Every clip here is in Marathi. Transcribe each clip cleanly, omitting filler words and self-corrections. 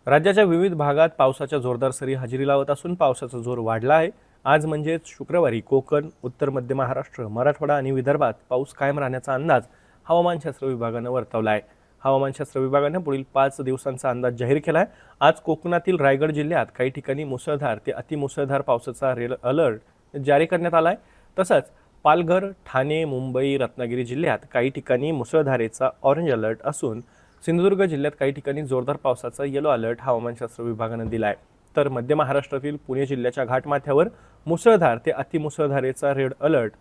राज्याच्या विविध भागात पावसाच्या जोरदार सरी हजेरी लावत असून पावसाचा जोर वाढला आहे। आज म्हणजेच शुक्रवारी कोकण, उत्तर मध्य महाराष्ट्र, मराठवाडा आणि विदर्भात पाऊस कायम राहण्याचा अंदाज हवामानशास्त्र विभागाने वर्तवला आहे। हवामानशास्त्र विभागाने पुढील 5 दिवसांचा अंदाज जाहीर केला आहे। आज कोकणातील रायगड जिल्ह्यात काही ठिकाणी मुसळधार ते अतिमुसळधार पावसाचा रेड अलर्ट जारी करण्यात आला आहे। तसंच पालघर, ठाणे, मुंबई, रत्नागिरी जिल्ह्यात काही ठिकाणी मुसळधारेचा ऑरेंज अलर्ट असून सिंधुदुर्ग जिल्ह्यात काही ठिकाणी जोरदार पावसाचा येलो अलर्ट हवामानशास्त्र विभागाने दिला आहे। तर मध्य महाराष्ट्रातील पुणे जिल्ह्याच्या घाटमाथ्यावर मुसळधार ते अतिमुसळधारेचा रेड अलर्ट,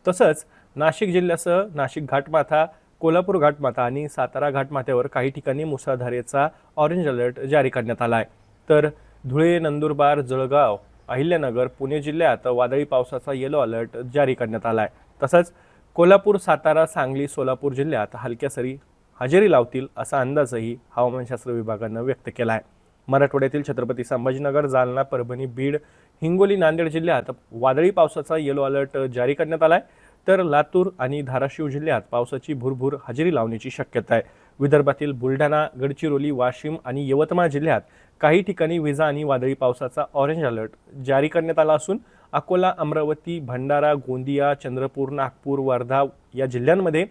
तसंच नाशिक जिल्ह्यासह नाशिक घाटमाथा, कोल्हापूर घाटमाथा आणि सातारा घाटमाथ्यावर काही ठिकाणी मुसळधारेचा ऑरेंज अलर्ट जारी करण्यात आला आहे। तर धुळे, नंदुरबार, जळगाव, अहिल्यानगर, पुणे जिल्ह्यात वादळी पावसाचा येलो अलर्ट जारी करण्यात आला आहे। तसंच कोल्हापूर, सातारा, सांगली, सोलापूर जिल्ह्यात हलक्या सरी हजेरी लावतील असा अंदाजही हवामानशास्त्र विभागाने व्यक्त केला आहे। मराठवाड्यातील छत्रपती संभाजीनगर, जालना, परभणी, बीड, हिंगोली, नांदेड जिल्ह्यात वादळी पावसाचा येलो अलर्ट जारी करण्यात आला आहे। तर लातूर आणि धाराशिव जिल्ह्यात पावसाची भुरभुर हजेरी लावण्याची शक्यता आहे। विदर्भातील बुलढाणा, गडचिरोली, वाशिम आणि यवतमाळ जिल्ह्यात काही ठिकाणी विजा आणि वादळी पावसाचा ऑरेंज अलर्ट जारी करण्यात आला असून अकोला, अमरावती, भंडारा, गोंदिया, चंद्रपूर, नागपूर, वर्धा या जिल्ह्यांमध्ये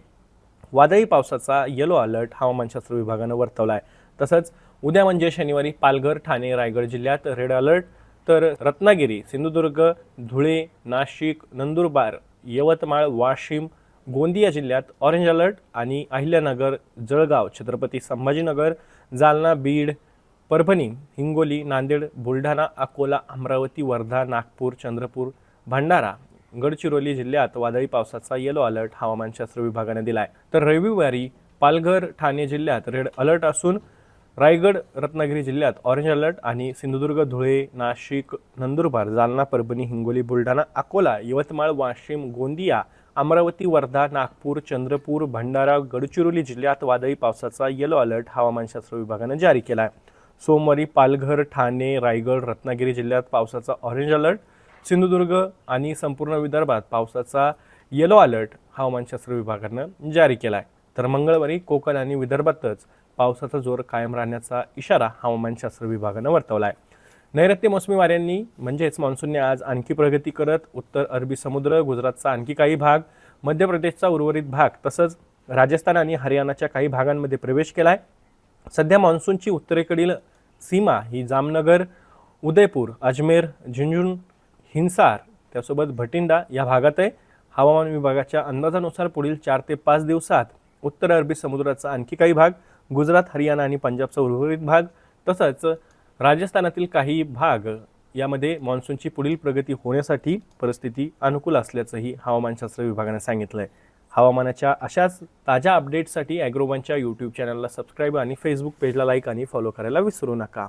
वादळी पावसाचा येलो अलर्ट हवामानशास्त्र विभागाने वर्तवला आहे। तसंच उद्या म्हणजे शनिवारी पालघर, ठाणे, रायगड जिल्ह्यात रेड अलर्ट, तर रत्नागिरी, सिंधुदुर्ग, धुळे, नाशिक, नंदुरबार, यवतमाळ, वाशिम, गोंदिया जिल्ह्यात ऑरेंज अलर्ट आणि अहिल्यानगर, जळगाव, छत्रपती संभाजीनगर, जालना, बीड, परभणी, हिंगोली, नांदेड, बुलढाणा, अकोला, अमरावती, वर्धा, नागपूर, चंद्रपूर, भंडारा, गडचिरोली जिल्ह्यात वादळी पावसाचा येलो अलर्ट हवामानशास्त्र विभागाने दिला आहे। तर रविवारी पालघर, ठाणे जिल्ह्यात रेड अलर्ट असून रायगड, रत्नागिरी जिल्ह्यात ऑरेंज अलर्ट आणि सिंधुदुर्ग, धुळे, नाशिक, नंदुरबार, जालना, परभणी, हिंगोली, बुलढाणा, अकोला, यवतमाळ, वाशिम, गोंदिया, अमरावती, वर्धा, नागपूर, चंद्रपूर, भंडारा, गडचिरोली जिल्ह्यात वादळी पावसाचा येलो अलर्ट हवामानशास्त्र विभागाने जारी केला आहे। सोमवारी पालघर, ठाणे, रायगड, रत्नागिरी जिल्ह्यात पावसाचा ऑरेंज अलर्ट, सिंधुदुर्ग आणि संपूर्ण विदर्भात पावसाचा येलो अलर्ट हवामानशास्त्र विभागाने जारी केला आहे। तर मंगळवारी कोकण आणि विदर्भातच पावसाचा जोर कायम राहण्याचा इशारा हवामानशास्त्र विभागाने वर्तवला आहे। नैऋत्य मोसमी वाऱ्यांनी म्हणजेच मान्सूनने आज आणखी प्रगती करत उत्तर अरबी समुद्र, गुजरातचा आणखी काही भाग, मध्य प्रदेशचा उर्वरित भाग तसंच राजस्थान आणि हरियाणाच्या काही भागांमध्ये प्रवेश केला आहे। सध्या मान्सूनची उत्तरेकडील सीमा ही जामनगर, उदयपूर, अजमेर, झुंझुनू, हिंसार त्यासोबत भटिंडा या भागात आहे। हवामान विभागाच्या अंदाजानुसार पुढील 4 ते 5 दिवसात उत्तर अरबी समुद्राचा आणखी काही भाग, गुजरात, हरियाणा आणि पंजाबचा उर्वरित भाग तसंच राजस्थानातील काही भाग यामध्ये मान्सूनची पुढील प्रगती होण्यासाठी परिस्थिती अनुकूल असल्याचंही हवामानशास्त्र विभागाने सांगितलं आहे। हवामानाच्या अशाच ताज्या अपडेट्ससाठी ॲग्रोवनच्या यूट्यूब चॅनलला सबस्क्राईब आणि फेसबुक पेजला लाईक आणि फॉलो करायला विसरू नका।